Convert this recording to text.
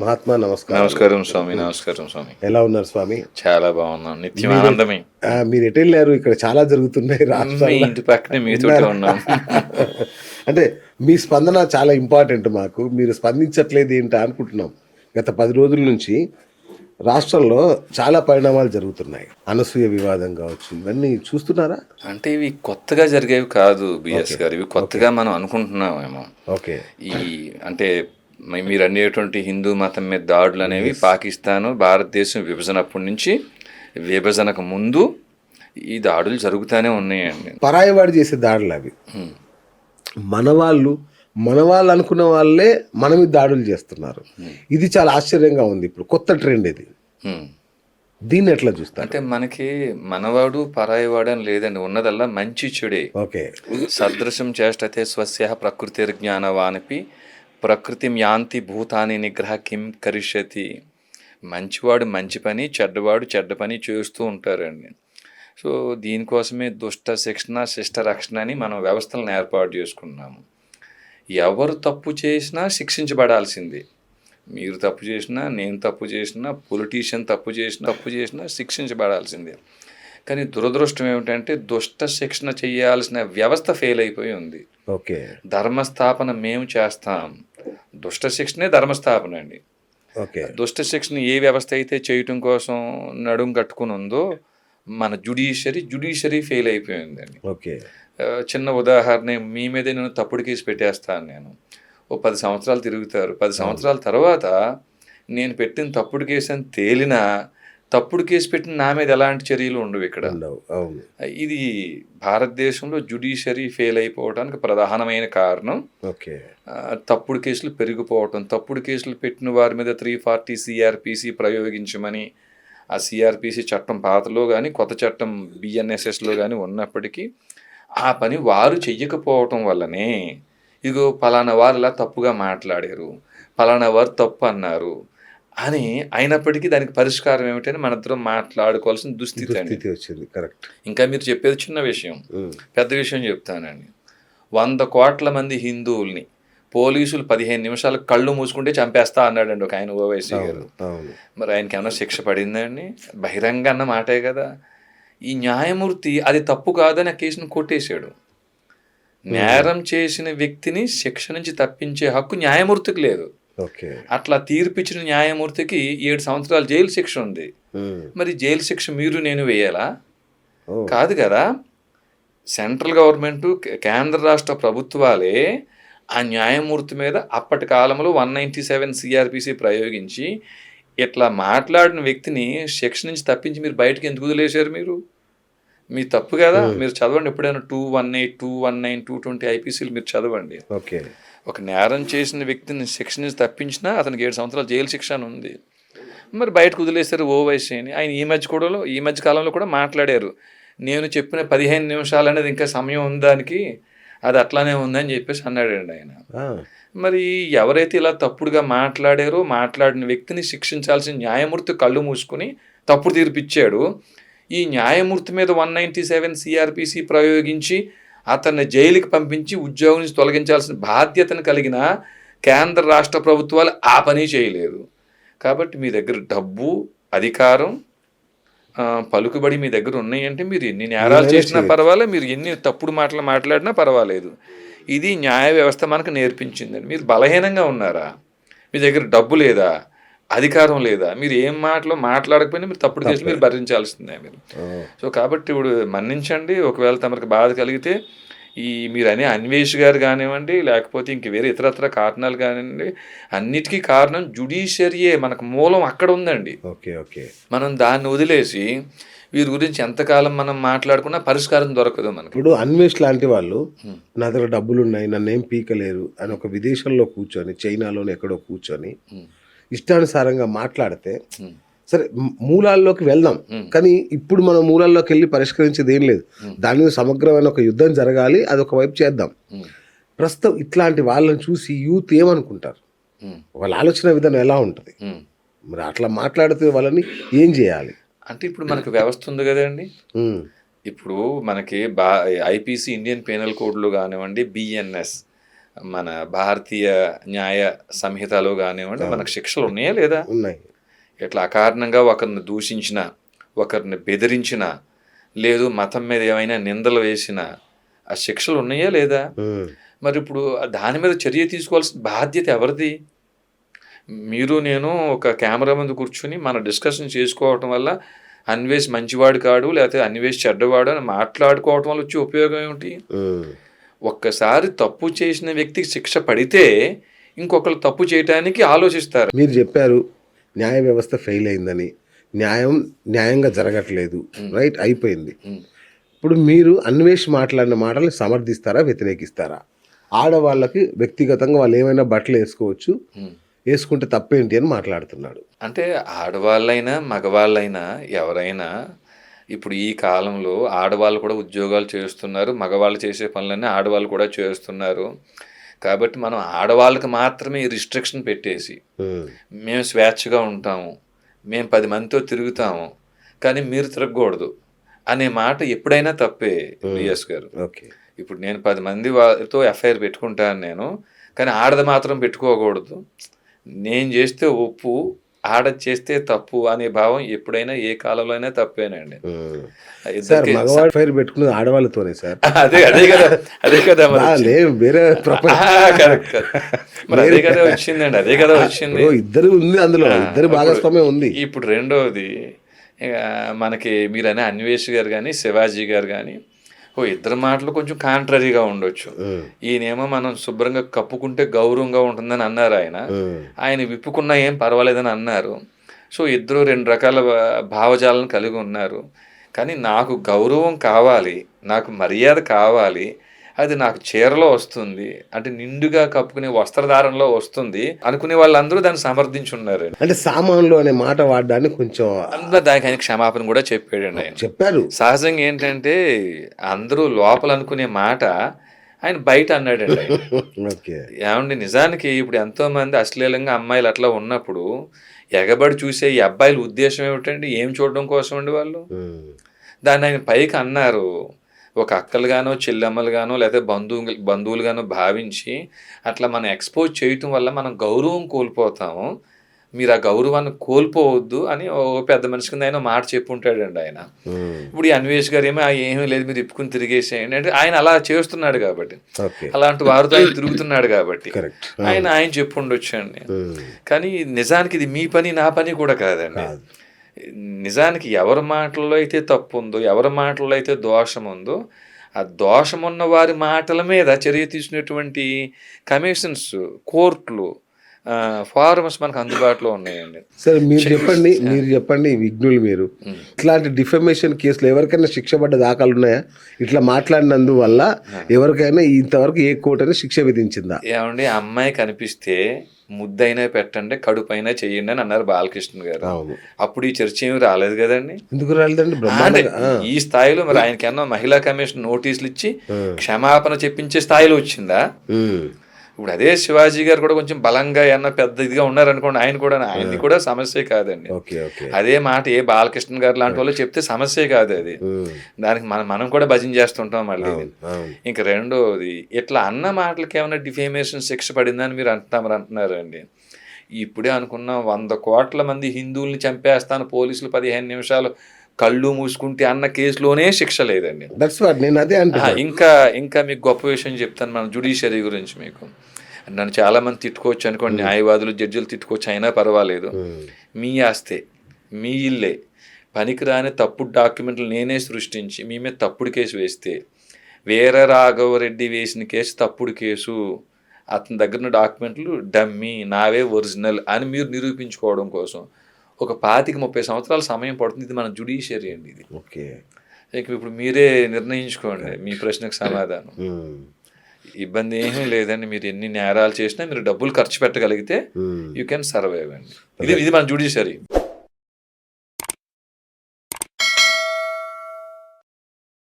మహాత్మా నమస్కారం. నమస్కారం స్వామి. నమస్కారం స్వామి. ఎలా ఉన్నారు స్వామి? చాలా బాగున్నాం. నిత్యం మీరు ఆనందమే. మీరు ఎటు వెళ్ళారు? ఇక్కడ చాలా జరుగుతున్నాయి మీ రాష్ట్రాల్లో. ఇంటి పక్కనే మీతోటే ఉన్నారా? ఉన్నాం. అంటే మీ స్పందన చాలా ఇంపార్టెంట్ మాకు. మీరు స్పందించట్లేదు ఏంటా అనుకుంటున్నాం. గత 10 రోజుల నుంచి రాష్ట్రంలో చాలా పరిణామాలు జరుగుతున్నాయి. అనసూయ వివాదం కావచ్చు, ఇవన్నీ చూస్తున్నారా? అంటే ఇవి కొత్తగా జరిగేవి కాదు బిఎస్ గారు. ఇవి కొత్తగా మనం అనుకుంటున్నామేమో. ఓకే. ఈ అంటే మీరు అనేటువంటి హిందూ మతం మీద దాడులు అనేవి పాకిస్తాను భారతదేశం విభజన అప్పటి నుంచి విభజనకు ముందు ఈ దాడులు జరుగుతూనే ఉన్నాయండి. పరాయవాడు చేసే దాడులు అవి. మన వాళ్ళు అనుకున్న వాళ్ళే మన మీద దాడులు చేస్తున్నారు. ఇది చాలా ఆశ్చర్యంగా ఉంది. ఇప్పుడు కొత్త ట్రెండ్ ఇది. దీన్ని ఎట్లా చూస్తారు? అంటే మనకి మనవాడు పరాయివాడు అని లేదండి. ఉన్నదల్లా మంచి చెడే. ఓకే. సదృశం చేష్టతే స్వస్య ప్రకృతిర్జ్ఞానవానపి ప్రకృతి యాంతి భూతాని నిగ్రహ కిం కరిష్యతి. మంచివాడు మంచి పని, చెడ్డవాడు చెడ్డ పని చేస్తూ ఉంటారండి. సో దీనికోసమే దుష్ట శిక్షణ శిష్ట రక్షణ అని మనం వ్యవస్థలను ఏర్పాటు చేసుకున్నాము. ఎవరు తప్పు చేసినా శిక్షించబడాల్సిందే. మీరు తప్పు చేసినా, నేను తప్పు చేసినా, పొలిటీషియన్ తప్పు చేసినా శిక్షించబడాల్సిందే. కానీ దురదృష్టం ఏమిటంటే దుష్ట శిక్షణ చేయాల్సిన వ్యవస్థ ఫెయిల్ అయిపోయి ఉంది. ఓకే. ధర్మస్థాపన మేము చేస్తాం. దుష్ట శిక్షణే ధర్మస్థాపన అండి. ఓకే. దుష్ట శిక్షణ ఏ వ్యవస్థ అయితే చేయటం కోసం నడుం కట్టుకుని ఉందో మన జ్యుడిషియరీ ఫెయిల్ అయిపోయిందండి. ఓకే. చిన్న ఉదాహరణ, మీ మీదే నేను తప్పుడు కేసు పెట్టేస్తాను. నేను 10 సంవత్సరాలు తిరుగుతారు. 10 సంవత్సరాల తర్వాత నేను పెట్టిన తప్పుడు కేసు అని తేలినా తప్పుడు కేసు పెట్టిన నా మీద ఎలాంటి చర్యలు ఉండవు ఇక్కడ. ఇది భారతదేశంలో జ్యుడిషియరీ ఫెయిల్ అయిపోవడానికి ప్రధానమైన కారణం. ఓకే. తప్పుడు కేసులు పెరిగిపోవటం. తప్పుడు కేసులు పెట్టిన వారి మీద 340 సిఆర్పిసి ప్రయోగించమని, ఆ సిఆర్పిసి చట్టం పాతలో కానీ కొత్త చట్టం బిఎన్ఎస్ఎస్లో కానీ ఉన్నప్పటికీ ఆ పని వారు చెయ్యకపోవటం వల్లనే ఇగో పలానా వారు ఇలా తప్పుగా మాట్లాడారు, పలానా వారు తప్పు అన్నారు అని అయినప్పటికీ దానికి పరిష్కారం ఏమిటని మనిద్దరం మాట్లాడుకోవాల్సిన దుస్థితి వచ్చింది. కరెక్ట్. ఇంకా మీరు చెప్పేది చిన్న విషయం, పెద్ద విషయం చెప్తానండి. 100 కోట్ల మంది హిందువుల్ని పోలీసులు 15 నిమిషాలు కళ్ళు మూసుకుంటే చంపేస్తా అన్నాడండి ఒక ఆయన, ఓవైసీ గారు. మరి ఆయనకి ఏమైనా శిక్ష పడిందండి? బహిరంగ అన్న మాటే కదా. ఈ న్యాయమూర్తి అది తప్పు కాదని ఆ కేసును కొట్టేశాడు. నేరం చేసిన వ్యక్తిని శిక్ష నుంచి తప్పించే హక్కు న్యాయమూర్తికి లేదు. అట్లా తీర్పిచ్చిన న్యాయమూర్తికి 7 సంవత్సరాలు జైలు శిక్ష ఉంది. మరి జైలు శిక్ష మీరు నేను వేయాలా? కాదు కదా. సెంట్రల్ గవర్నమెంట్, కేంద్ర రాష్ట్ర ప్రభుత్వాలే ఆ న్యాయమూర్తి మీద అప్పటి కాలంలో 197 సిఆర్పిసి ప్రయోగించి ఇట్లా మాట్లాడిన వ్యక్తిని శిక్ష నుంచి తప్పించి మీరు బయటకు ఎందుకు వదిలేశారు? మీరు మీ తప్పు కదా. మీరు చదవండి ఎప్పుడైనా 218, 219, 220 ఐపీసీలు మీరు చదవండి. ఓకే. ఒక నేరం చేసిన వ్యక్తిని శిక్ష నుంచి తప్పించినా అతనికి 7 సంవత్సరాలు జైలు శిక్ష అని ఉంది. మరి బయటకు వదిలేశారు ఓవైసీ అని. ఆయన ఈ మధ్య కాలంలో కూడా మాట్లాడారు. నేను చెప్పిన 15 నిమిషాలు అనేది ఇంకా సమయం ఉందానికి, అది అట్లానే ఉందని చెప్పేసి అన్నాడండి ఆయన. మరి ఎవరైతే ఇలా తప్పుడుగా మాట్లాడారో మాట్లాడిన వ్యక్తిని శిక్షించాల్సిన న్యాయమూర్తి కళ్ళు మూసుకుని తప్పుడు తీర్పిచ్చాడు. ఈ న్యాయమూర్తి మీద 197 సిఆర్పిసి ప్రయోగించి అతన్ని జైలుకి పంపించి ఉద్యోగం నుంచి తొలగించాల్సిన బాధ్యతను కలిగిన కేంద్ర రాష్ట్ర ప్రభుత్వాలు ఆ పని చేయలేదు. కాబట్టి మీ దగ్గర డబ్బు, అధికారం, పలుకుబడి మీ దగ్గర ఉన్నాయంటే మీరు ఎన్ని నేరాలు చేసినా పర్వాలేదు, మీరు ఎన్ని తప్పుడు మాటలు మాట్లాడినా పర్వాలేదు. ఇది న్యాయ వ్యవస్థ మనకు నేర్పించిందండి. మీరు బలహీనంగా ఉన్నారా? మీ దగ్గర డబ్బు లేదా, అధికారం లేదా, మీరు ఏం మాటలో మాట్లాడకపోయినా మీరు తప్పుడు కేసులు మీరు భరించాల్సిందే మీరు. సో కాబట్టి ఇప్పుడు మన్నించండి. ఒకవేళ తమకు బాధ కలిగితే ఈ మీరు అనే అన్వేష్ గారు కానివ్వండి, లేకపోతే ఇంక వేరే ఇతరత్ర కారణాలు కానివ్వండి, అన్నిటికీ కారణం జ్యుడిషియరీయే. మనకు మూలం అక్కడ ఉందండి. మనం దాన్ని వదిలేసి వీరి గురించి ఎంతకాలం మనం మాట్లాడుకున్నా పరిష్కారం దొరకదు మనకి. ఇప్పుడు అన్వేష్ లాంటి వాళ్ళు నా దగ్గర డబ్బులు ఉన్నాయి, నన్ను ఏం పీకలేరు అని ఒక విదేశంలో కూర్చొని, చైనాలోనే ఎక్కడో కూర్చొని ఇష్టానుసారంగా మాట్లాడితే సరే మూలాల్లోకి వెళ్దాం. కానీ ఇప్పుడు మనం మూలాల్లోకి వెళ్ళి పరిష్కరించేది ఏం లేదు. దాని మీద సమగ్రమైన ఒక యుద్ధం జరగాలి, అది ఒక వైపు చేద్దాం. ప్రస్తుతం ఇట్లాంటి వాళ్ళని చూసి యూత్ ఏమనుకుంటారు? వాళ్ళ ఆలోచన విధానం ఎలా ఉంటుంది? మరి అట్లా మాట్లాడితే వాళ్ళని ఏం చేయాలి? అంటే ఇప్పుడు మనకు వ్యవస్థ ఉంది కదండి. ఇప్పుడు మనకి ఐపీసీ ఇండియన్ పీనల్ కోడ్లో కానివ్వండి, బిఎన్ఎస్ మన భారతీయ న్యాయ సంహితలో కానివ్వండి మనకు శిక్షలు ఉన్నాయా లేదా? ఉన్నాయి. ఇట్లా అకారణంగా ఒకరిని దూషించిన, ఒకరిని బెదిరించిన, లేదు మతం మీద ఏమైనా నిందలు వేసిన ఆ శిక్షలు ఉన్నాయా లేదా? మరి ఇప్పుడు దాని మీద చర్య తీసుకోవాల్సిన బాధ్యత ఎవరిది? మీరు నేను ఒక కెమెరా ముందు కూర్చుని మన డిస్కషన్ చేసుకోవటం వల్ల అన్వేష్ మంచివాడు కాడు లేకపోతే అన్వేష్ చెడ్డవాడు అని మాట్లాడుకోవటం వల్ల వచ్చే ఉపయోగం ఏమిటి? ఒక్కసారి తప్పు చేసిన వ్యక్తికి శిక్ష పడితే ఇంకొకరు తప్పు చేయటానికి ఆలోచిస్తారు. మీరు చెప్పారు న్యాయ వ్యవస్థ ఫెయిల్ అయిందని, న్యాయంగా జరగట్లేదు, రైట్, అయిపోయింది. ఇప్పుడు మీరు అన్వేష్ మాట్లాడిన మాటల్ని సమర్థిస్తారా, వ్యతిరేకిస్తారా? ఆడవాళ్ళకి వ్యక్తిగతంగా వాళ్ళు ఏమైనా బట్టలు వేసుకోవచ్చు, వేసుకుంటే తప్పేంటి అని మాట్లాడుతున్నాడు. అంటే ఆడవాళ్ళైనా మగవాళ్ళైనా ఎవరైనా ఇప్పుడు ఈ కాలంలో ఆడవాళ్ళు కూడా ఉద్యోగాలు చేస్తున్నారు, మగవాళ్ళు చేసే పనులన్నీ ఆడవాళ్ళు కూడా చేస్తున్నారు. కాబట్టి మనం ఆడవాళ్ళకి మాత్రమే ఈ రిస్ట్రిక్షన్ పెట్టేసి మేము స్వేచ్ఛగా ఉంటాము, మేము 10 మందితో తిరుగుతాము కానీ మీరు తిరగకూడదు అనే మాట ఎప్పుడైనా తప్పే విఎస్ గారు. ఓకే, ఇప్పుడు నేను 10 మంది వాళ్ళతో ఎఫ్ఐఆర్ పెట్టుకుంటాను నేను, కానీ ఆడది మాత్రం పెట్టుకోకూడదు. నేను చేస్తే ఒప్పు, ఆడది చేస్తే తప్పు అనే భావం ఎప్పుడైనా ఏ కాలంలో అయినా తప్పేనండి. సార్ మగవాడు ఫైర్ పెట్టుకున్నది ఆడవాళ్ళతోనే సార్. అదే కదా వేరే మరి అదే కదా వచ్చిందండి, అదే కదా వచ్చింది. ఇద్దరు ఉంది అందులో, ఇద్దరు భాగస్వామ్యం ఉంది. ఇప్పుడు రెండోది మనకి మీరనే అన్వేష్ గారు కానీ శివాజీ గారు కానీ ఇద్దరు మాటలు కొంచెం కాంట్రరీగా ఉండొచ్చు. ఈయనేమో మనం శుభ్రంగా కప్పుకుంటే గౌరవంగా ఉంటుందని అన్నారు, ఆయన విప్పుకున్నా ఏం పర్వాలేదని అన్నారు. సో ఇద్దరు 2 రకాల భావజాలను కలిగి ఉన్నారు. కానీ నాకు గౌరవం కావాలి, నాకు మర్యాద కావాలి, అది నాకు చీరలో వస్తుంది అంటే నిండుగా కప్పుకునే వస్త్రధారణలో వస్తుంది అనుకునే వాళ్ళందరూ దాన్ని సమర్థించున్నారు. అంటే సామాన్లు అనే మాట వాడడాన్ని కొంచెం అందులో దానికి ఆయన క్షమాపణ కూడా చెప్పాడండి. ఆయన చెప్పారు. సహజంగా ఏంటంటే అందరూ లోపల అనుకునే మాట ఆయన బయట అన్నాడండి. ఏమండి నిజానికి ఇప్పుడు ఎంతో మంది అశ్లీలంగా అమ్మాయిలు అట్లా ఉన్నప్పుడు ఎగబడి చూసే ఈ అబ్బాయిల ఉద్దేశం ఏమిటండి? ఏం చూడడం కోసం అండి వాళ్ళు? దాన్ని ఆయన పైకి అన్నారు. ఒక అక్కలుగానో చెల్లెమ్మలుగానో లేకపోతే బంధువులుగానో భావించి అట్లా మనం ఎక్స్పోజ్ చేయటం వల్ల మనం గౌరవం కోల్పోతాము, మీరు ఆ గౌరవాన్ని కోల్పోవద్దు అని ఓ పెద్ద మనిషి కింద ఆయన మాట చెప్పుంటాడండి ఆయన. ఇప్పుడు ఈ అన్వేష్ గారు ఏమీ లేదు మీరు ఇప్పుకుని తిరిగేసేయండి అంటే ఆయన అలా చేస్తున్నాడు కాబట్టి, అలాంటి వారితో ఆయన తిరుగుతున్నాడు కాబట్టి ఆయన చెప్పుండొచ్చండి. కానీ నిజానికి ఇది మీ పని నా పని కూడా కాదండి. నిజానికి ఎవరి మాటల్లో అయితే తప్పు ఉందో, ఎవరి మాటల్లో అయితే దోషం ఉందో ఆ దోషం ఉన్న వారి మాటల మీద చర్య తీసుకునేటువంటి కమిషన్స్, కోర్టులు, ఫారమ్స్ మనకు అందుబాటులో ఉన్నాయండి. సరే మీరు చెప్పండి విఘ్నులు మీరు, ఇట్లాంటి డిఫమేషన్ కేసులు ఎవరికైనా శిక్ష పడ్డ దాఖలు ఉన్నాయా? ఇట్లా మాట్లాడినందువల్ల ఎవరికైనా ఇంతవరకు ఏ కోర్టు అయినా శిక్ష విధించిందా? ఏమండి అమ్మాయి కనిపిస్తే ముద్దైనా పెట్టండి, కడుపైనా చెయ్యండి అని అన్నారు బాలకృష్ణ గారు. అప్పుడు ఈ చర్చ ఏమి రాలేదు కదండి. ఎందుకు రాలేదండి? ఈ స్థాయిలో మరి ఆయనకన్నా మహిళా కమిషన్ నోటీసులు ఇచ్చి క్షమాపణ చెప్పించే స్థాయిలో వచ్చిందా? ఇప్పుడు అదే శివాజీ గారు కూడా కొంచెం బలంగా ఏమన్నా పెద్ద ఇదిగా ఉన్నారనుకోండి, ఆయన్ని కూడా సమస్య కాదండి. అదే మాట ఏ బాలకృష్ణ గారు లాంటి వాళ్ళు చెప్తే సమస్య కాదు అది. దానికి మనం కూడా భజన చేస్తుంటాం మళ్ళీ. ఇంక రెండోది ఇట్లా అన్న మాటలకి ఏమైనా డిఫేమేషన్ శిక్ష పడిందని మీరు అంటున్నారు అండి. ఇప్పుడే అనుకున్నాం 100 కోట్ల మంది హిందువుల్ని చంపేస్తాను పోలీసులు 15 నిమిషాలు కళ్ళు మూసుకుంటే అన్న కేసులోనే శిక్ష లేదండి. ఇంకా మీకు గొప్ప విషయం చెప్తాను మన జ్యుడిషియరీ గురించి. మీకు నన్ను చాలా మంది తిట్టుకోవచ్చు అనుకోండి, న్యాయవాదులు జడ్జిలు తిట్టుకోవచ్చు, అయినా పర్వాలేదు. మీ ఆస్తే, మీ ఇల్లే, పనికిరాని తప్పుడు డాక్యుమెంట్లు నేనే సృష్టించి మీ మీద తప్పుడు కేసు వేస్తే, వీర రాఘవరెడ్డి వేసిన కేసు తప్పుడు కేసు, అతని దగ్గర డాక్యుమెంట్లు డమ్మీ, నావే ఒరిజినల్ అని మీరు నిరూపించుకోవడం కోసం ఒక 25-30 సంవత్సరాల సమయం పడుతుంది. ఇది మన జ్యుడిషియరీ అండి ఇది. ఇప్పుడు మీరే నిర్ణయించుకోండి మీ ప్రశ్నకు సమాధానం. ఇబ్బంది ఏమీ లేదండి. మీరు ఎన్ని నేరాలు చేసినా మీరు డబ్బులు ఖర్చు పెట్టగలిగితే యూ కెన్ సర్వైవ్ అండి. ఇది మన జ్యుడిషియరీ.